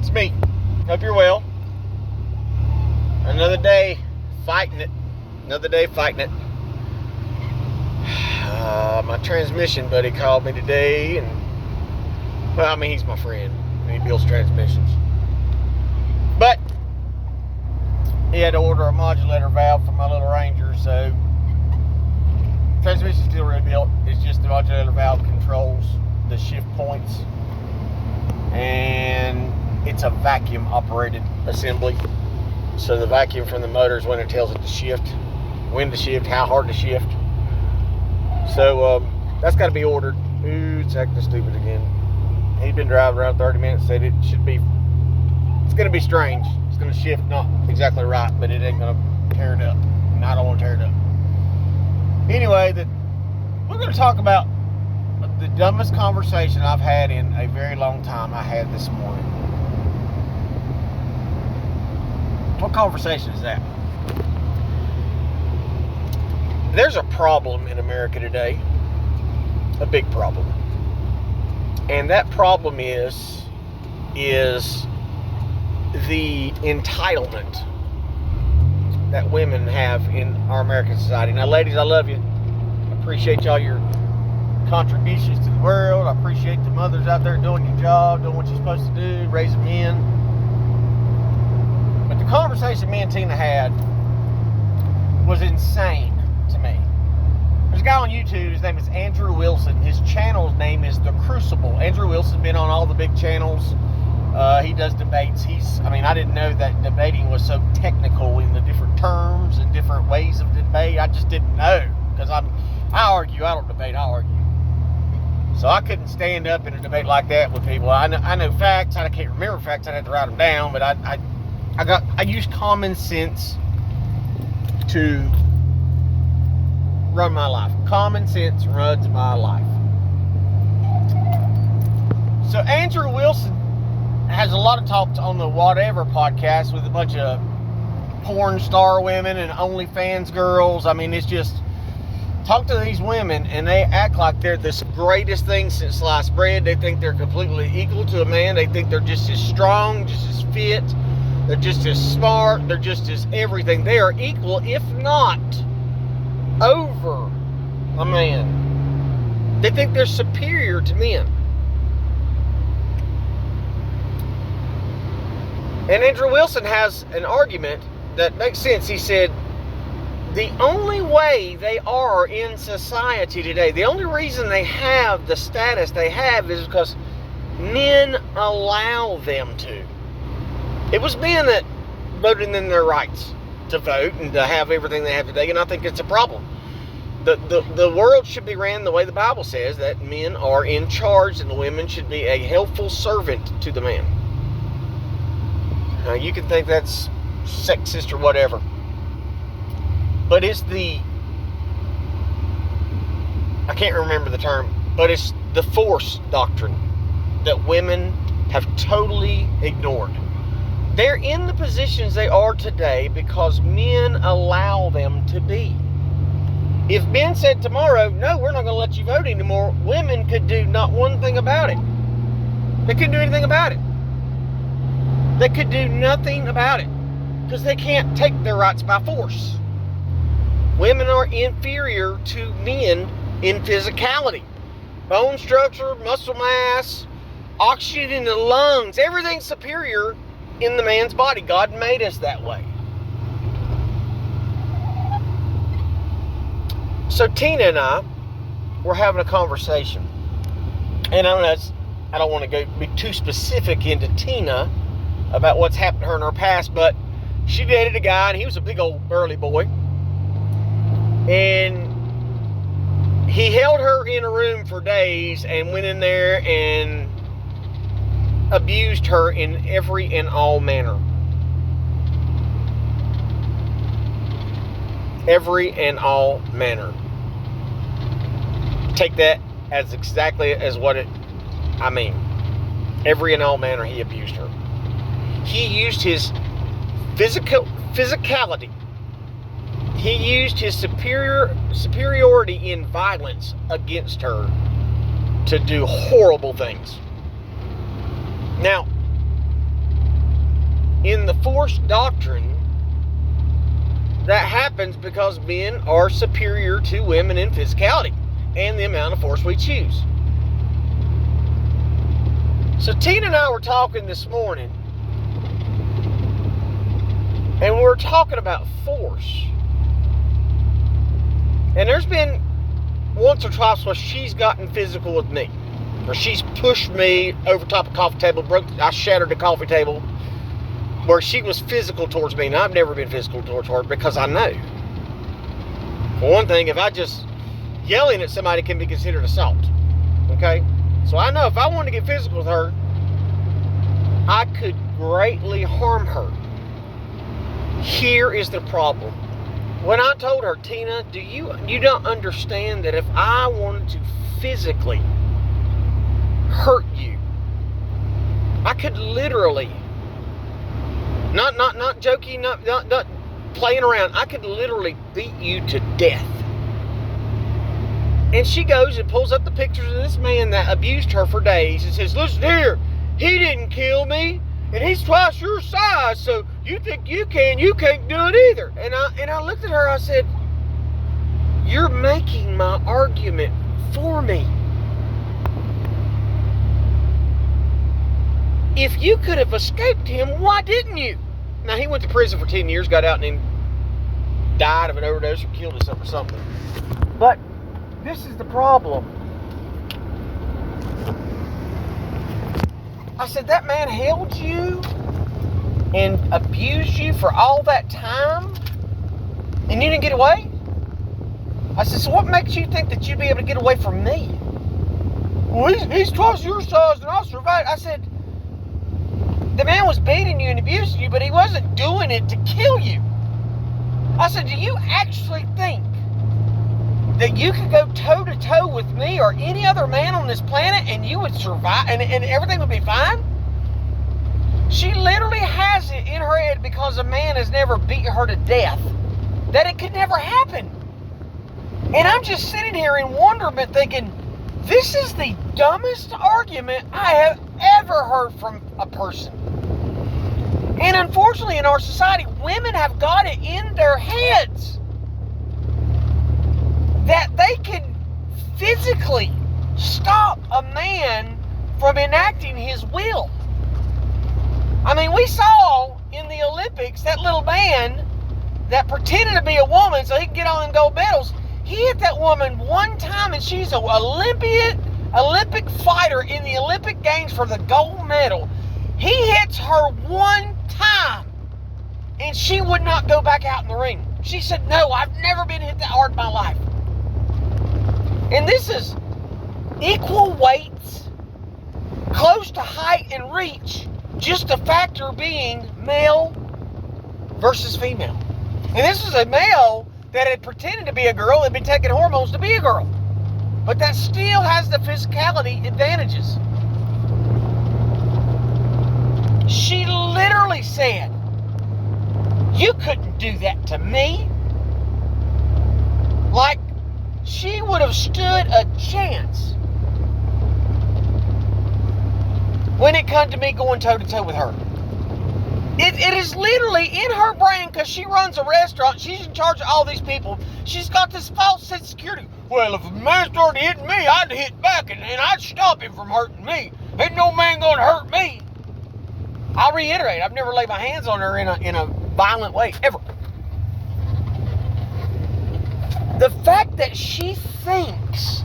It's me. Hope you're well. Another day fighting it. My transmission buddy called me today, and he's my friend. He builds transmissions. But he had to order a modulator valve for my little Ranger, so transmission's still rebuilt. It's just the modulator valve controls the shift points, and it's a vacuum operated assembly. So the vacuum from the motor is when it tells it to shift, when to shift, how hard to shift. So that's got to be ordered. Ooh, it's acting stupid again. He's been driving around 30 minutes, said it's going to be strange. It's going to shift not exactly right, but it ain't going to tear it up. And I don't want to tear it up. Anyway, we're going to talk about the dumbest conversation I've had in a very long time. I had this morning. What conversation is that? There's a problem in America today. A big problem. And that problem is the entitlement that women have in our American society. Now, ladies, I love you. I appreciate y'all your contributions to the world. I appreciate the mothers out there doing your job, doing what you're supposed to do, raising men. But the conversation me and Tina had was insane to me. There's a guy on YouTube, his name is Andrew Wilson. His channel's name is The Crucible. Andrew Wilson's been on all the big channels. He does debates. I didn't know that debating was so technical in the different terms and different ways of debate. I just didn't know, because I argue. I don't debate, I argue. So I couldn't stand up in a debate like that with people. I know facts. I can't remember facts. I'd have to write them down. But I use common sense to run my life. Common sense runs my life. So Andrew Wilson has a lot of talks on the Whatever podcast with a bunch of porn star women and OnlyFans girls. It's just, talk to these women and they act like they're the greatest thing since sliced bread. They think they're completely equal to a man. They think they're just as strong, just as fit. They're just as smart. They're just as everything. They are equal, if not over a man. They think they're superior to men. And Andrew Wilson has an argument that makes sense. He said, the only way they are in society today, the only reason they have the status they have is because men allow them to. It was men that voted in their rights to vote and to have everything they have today, and I think it's a problem. The world should be ran the way the Bible says, that men are in charge and the women should be a helpful servant to the man. Now, you can think that's sexist or whatever, but I can't remember the term, but it's the force doctrine that women have totally ignored. They're in the positions they are today because men allow them to be. If men said tomorrow, no, we're not going to let you vote anymore, women could do not one thing about it. They couldn't do anything about it. They could do nothing about it because they can't take their rights by force. Women are inferior to men in physicality. Bone structure, muscle mass, oxygen in the lungs, everything's superior in the man's body. God made us that way. So Tina and I were having a conversation. And I don't want to be too specific into Tina about what's happened to her in her past, but she dated a guy and he was a big old burly boy. And he held her in a room for days and went in there and abused her in every and all manner. Every and all manner. Take that as exactly as what I mean. Every and all manner he abused her. He used his physicality. He used his superiority in violence against her to do horrible things. Now, in the force doctrine, that happens because men are superior to women in physicality and the amount of force we choose. So Tina and I were talking this morning, and we're talking about force. And there's been once or twice where she's gotten physical with me, or she's pushed me over top of the coffee table, I shattered the coffee table, where she was physical towards me, and I've never been physical towards her because I know. For one thing, if I just yelling at somebody can be considered assault. Okay? So I know if I wanted to get physical with her, I could greatly harm her. Here is the problem. When I told her, Tina, you don't understand that if I wanted to physically hurt you, I could literally, not joking, not playing around, I could literally beat you to death. And she goes and pulls up the pictures of this man that abused her for days and says, listen here, he didn't kill me, and he's twice your size, so you think you can't do it either. And I looked at her, I said, you're making my argument for me. If you could have escaped him, why didn't you? Now, he went to prison for 10 years, got out, and then died of an overdose or killed himself or something. But this is the problem. I said, that man held you and abused you for all that time, and you didn't get away? I said, so what makes you think that you'd be able to get away from me? Well, he's twice your size and I survived. I said, the man was beating you and abusing you, but he wasn't doing it to kill you. I said, do you actually think that you could go toe-to-toe with me or any other man on this planet and you would survive and everything would be fine? She literally has it in her head, because a man has never beat her to death, that it could never happen. And I'm just sitting here in wonderment thinking, this is the dumbest argument I have ever heard from a person. And unfortunately in our society, women have got it in their heads that they can physically stop a man from enacting his will. I mean, we saw in the Olympics that little man that pretended to be a woman so he could get all them gold medals. He hit that woman one time, and she's an Olympic fighter in the Olympic Games for the gold medal. He hits her one time, and she would not go back out in the ring. She said, no, I've never been hit that hard in my life. And this is equal weights, close to height and reach, just a factor being male versus female. And this is a male that had pretended to be a girl and been taking hormones to be a girl. But that still has the physicality advantages. She literally said, you couldn't do that to me. Like she would have stood a chance when it comes to me going toe-to-toe with her. It is literally in her brain, because she runs a restaurant. She's in charge of all these people. She's got this false sense of security. Well, if a man started hitting me, I'd hit back, and I'd stop him from hurting me. Ain't no man gonna hurt me. I'll reiterate, I've never laid my hands on her in a violent way, ever. The fact that she thinks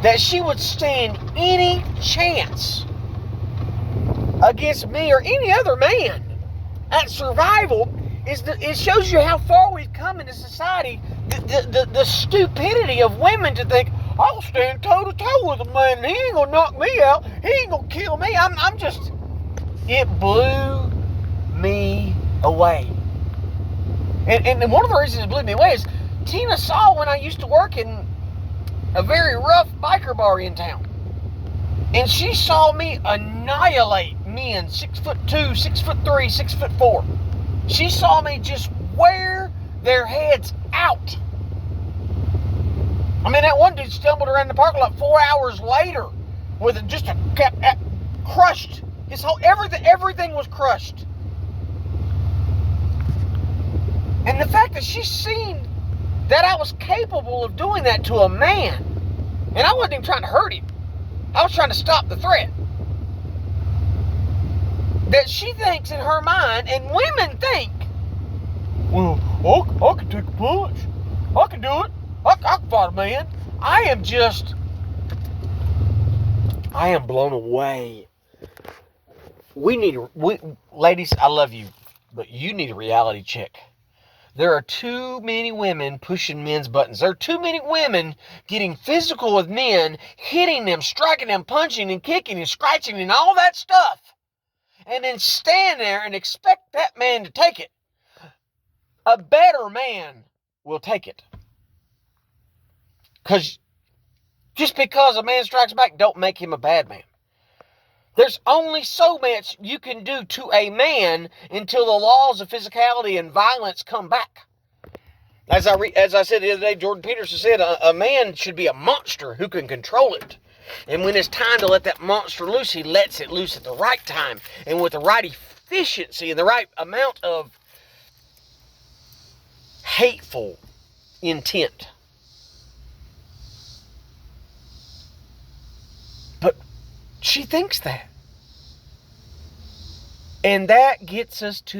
that she would stand any chance against me or any other man at survival it shows you how far we've come in this society. The stupidity of women to think, I'll stand toe-to-toe with a man and he ain't gonna knock me out, he ain't gonna kill me. It blew me away. And one of the reasons it blew me away is Tina saw when I used to work in a very rough biker bar in town. And she saw me annihilate men 6'2", 6'3", 6'4". She saw me just wear their heads out. I mean, that one dude stumbled around the parking lot 4 hours later with just a crushed Everything was crushed. And the fact that she's seen that I was capable of doing that to a man, and I wasn't even trying to hurt him. I was trying to stop the threat. That she thinks in her mind, and women think, well, I can take a punch. I can do it. I can fight a man. I am blown away. Ladies, I love you, but you need a reality check. There are too many women pushing men's buttons. There are too many women getting physical with men, hitting them, striking them, punching and kicking and scratching and all that stuff. And then stand there and expect that man to take it. A better man will take it. Just because a man strikes back don't make him a bad man. There's only so much you can do to a man until the laws of physicality and violence come back. As I said the other day, Jordan Peterson said, a man should be a monster who can control it. And when it's time to let that monster loose, he lets it loose at the right time and with the right efficiency and the right amount of hateful intent. But she thinks that. And that gets us to